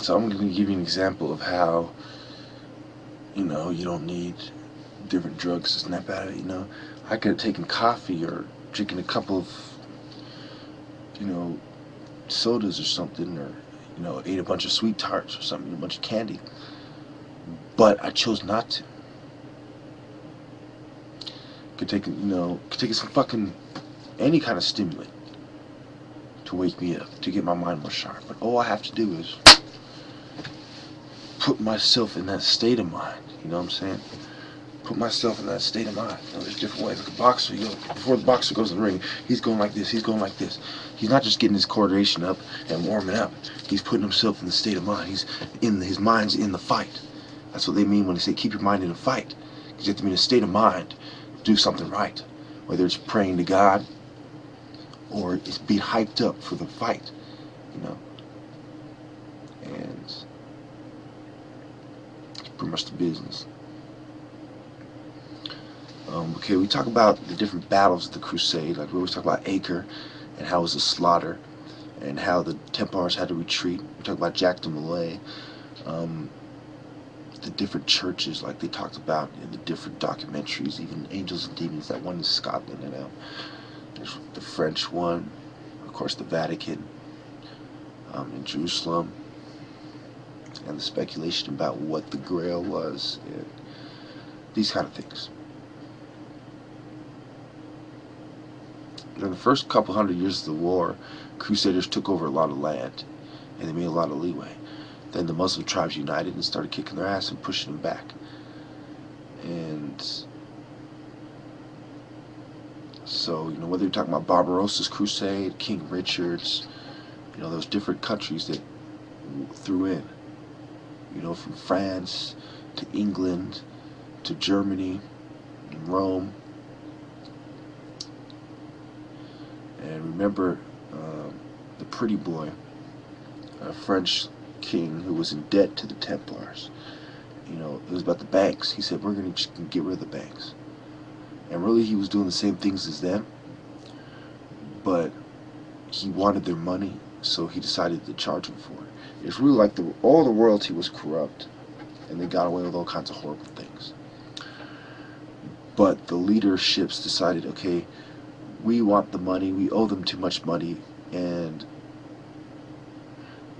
So I'm going to give you an example of how, you know, you don't need different drugs to snap out of it, you know. I could have taken coffee or drinking a couple of, you know, sodas or something, or, you know, ate a bunch of sweet tarts or something, a bunch of candy. But I chose not to. Could take, you know, could take some fucking, any kind of stimulant to wake me up, to get my mind more sharp. But all I have to do is put myself in that state of mind, you know what I'm saying? Put myself in that state of mind. You know, there's different ways. Like a boxer, you know, before the boxer goes in the ring, he's going like this, he's going like this. He's not just getting his coordination up and warming up. He's putting himself in the state of mind. His mind's in the fight. That's what they mean when they say keep your mind in a fight. Because you have to be in a state of mind to do something right. Whether it's praying to God or it's being hyped up for the fight, you know. And it's pretty much the business. Okay, we talk about the different battles of the Crusade. Like we always talk about Acre and how it was a slaughter, and how the Templars had to retreat. We talk about Jacques de Molay, the different churches, like they talked about in the different documentaries, even Angels and Demons, that one in Scotland, you know. There's the French one, of course the Vatican, in Jerusalem, and the speculation about what the Grail was, and these kind of things. In the first couple hundred years of the war, Crusaders took over a lot of land, and they made a lot of leeway. Then the Muslim tribes united and started kicking their ass and pushing them back. And so, you know, whether you're talking about Barbarossa's crusade, King Richard's, you know, those different countries that threw in, you know, from France to England to Germany and Rome. And remember the pretty boy, a French king who was in debt to the Templars. You know, it was about the banks. He said, we're going to get rid of the banks. And really he was doing the same things as them, but he wanted their money, so he decided to charge them for it. It's really like all the royalty was corrupt, and they got away with all kinds of horrible things. But the leaderships decided, okay, we want the money, we owe them too much money, and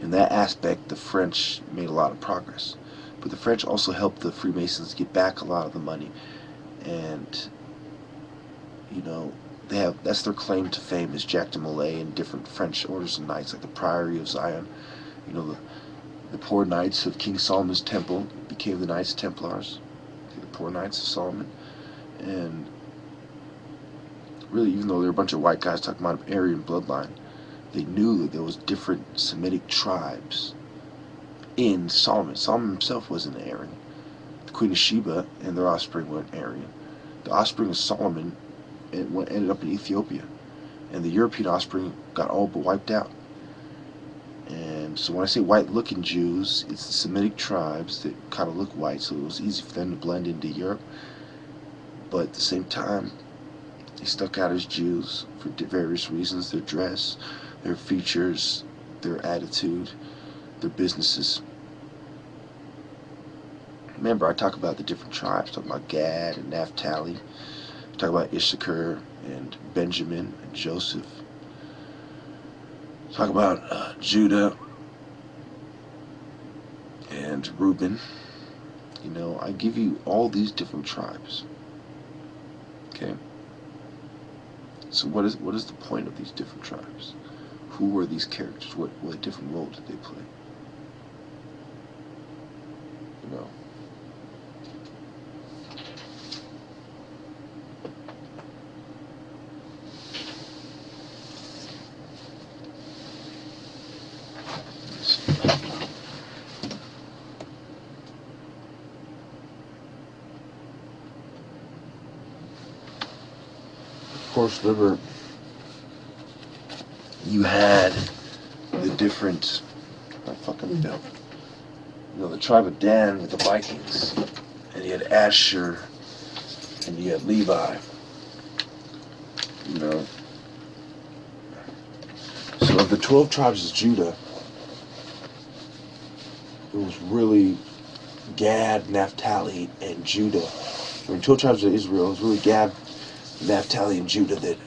in that aspect the French made a lot of progress. But the French also helped the Freemasons get back a lot of the money, and you know, that's their claim to fame, is Jacques de Molay and different French orders of knights, like the Priory of Zion. You know, the poor knights of King Solomon's temple became the Knights Templars, the poor knights of Solomon. And really, even though they're a bunch of white guys talking about an Aryan bloodline, they knew that there was different Semitic tribes in Solomon. Solomon himself wasn't an Aryan. The Queen of Sheba and their offspring weren't Aryan. The offspring of Solomon ended up in Ethiopia, and the European offspring got all but wiped out. And so when I say white-looking Jews, it's the Semitic tribes that kind of look white, so it was easy for them to blend into Europe. But at the same time, they stuck out as Jews for various reasons: their dress, their features, their attitude, their businesses. Remember, I talk about the different tribes, talk about Gad and Naphtali, talk about Issachar and Benjamin and Joseph, talk about Judah and Reuben. You know, I give you all these different tribes. Okay? So what is the point of these different tribes? Who were these characters? What different role did they play? You know. Of course, remember, you had the different, you know, the tribe of Dan with the Vikings, and you had Asher, and you had Levi, you know. So of the 12 tribes of Judah, it was really Gad, Naphtali, and Judah. I mean, 12 tribes of Israel. It was really Gad, Naphtali, and Judah that,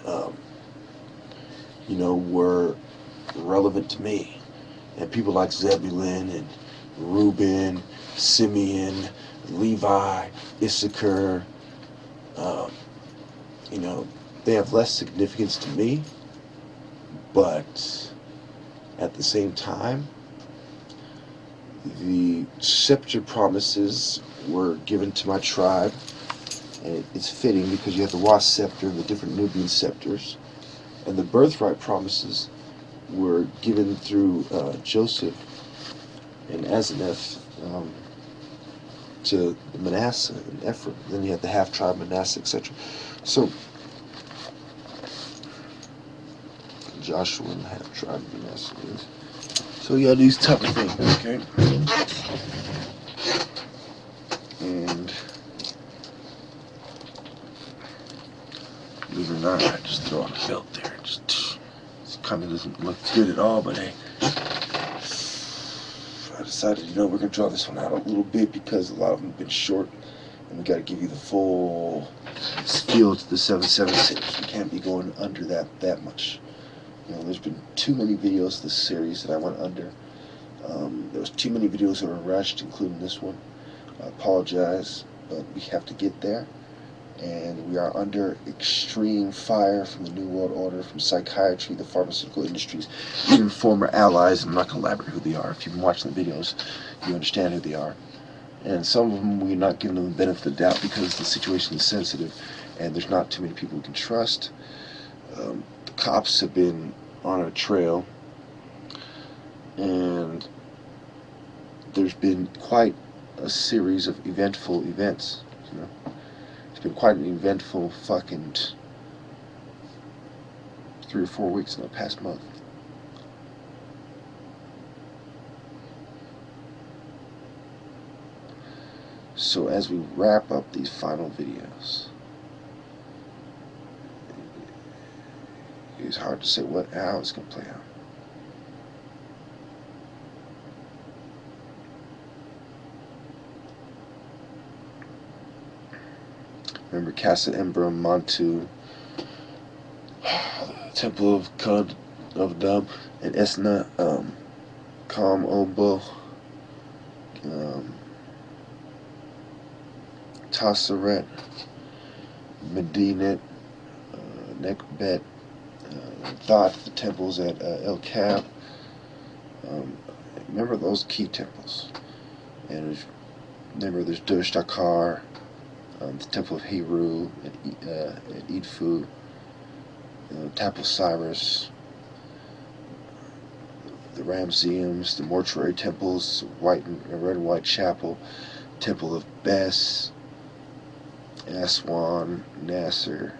were relevant to me. And people like Zebulun and Reuben, Simeon, Levi, Issachar, they have less significance to me, but at the same time, the sceptre promises were given to my tribe, and it's fitting because you have the waset and the different Nubian scepters, and the birthright promises were given through Joseph and Asenath to Manasseh and Ephraim. Then you have the half-tribe Manasseh, etc. So Joshua and the half-tribe Manasseh. So yeah, these type of things, okay? And believe it or not, I just throw on a belt there. It kind of doesn't look good at all, but hey. I decided, we're going to draw this one out a little bit because a lot of them have been short, and we got to give you the full feel to the 776. We can't be going under that much. There's been too many videos of this series that I went under. There was too many videos that were rushed, including this one. I apologize, but we have to get there. And we are under extreme fire from the New World Order, from psychiatry, the pharmaceutical industries, even former allies. I'm not going to elaborate who they are. If you've been watching the videos, you understand who they are. And some of them, we're not giving them the benefit of the doubt because the situation is sensitive and there's not too many people we can trust. The cops have been on our trail, and there's been quite a series of eventful events. It's been quite an eventful fucking 3 or 4 weeks in the past month. So as we wrap up these final videos, it's hard to say how it's going to play out. Remember Casa Embra, Montu, Temple of Kod of Dub, and Esna, Kam Obo, Tasseret, Medinet, Nekbet, Thoth, the temples at El Kab. Remember those key temples. And remember there's Dush Dakar, the Temple of Heru at Edfu, Taposiris, the Ramseums, the mortuary temples, red and white chapel, Temple of Bes, Aswan, Nasser,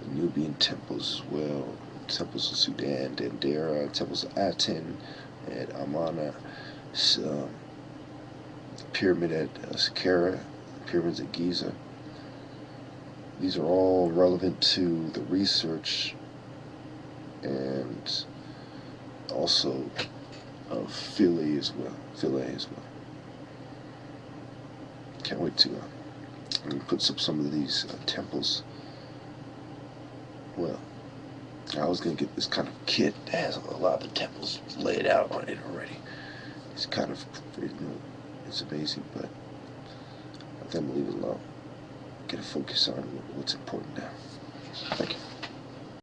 the Nubian temples as well, temples of Sudan, Dendera, temples of Aten at Amana, the pyramid at Saqqara, pyramids at Giza. These are all relevant to the research and also of Philae as well. Can't wait to put some of these temples. Well, I was going to get this kind of kit that has a lot of the temples laid out on it already. It's kind of, it's amazing, but I think I'm going to leave it alone. Get a focus on what's important now. Thank you.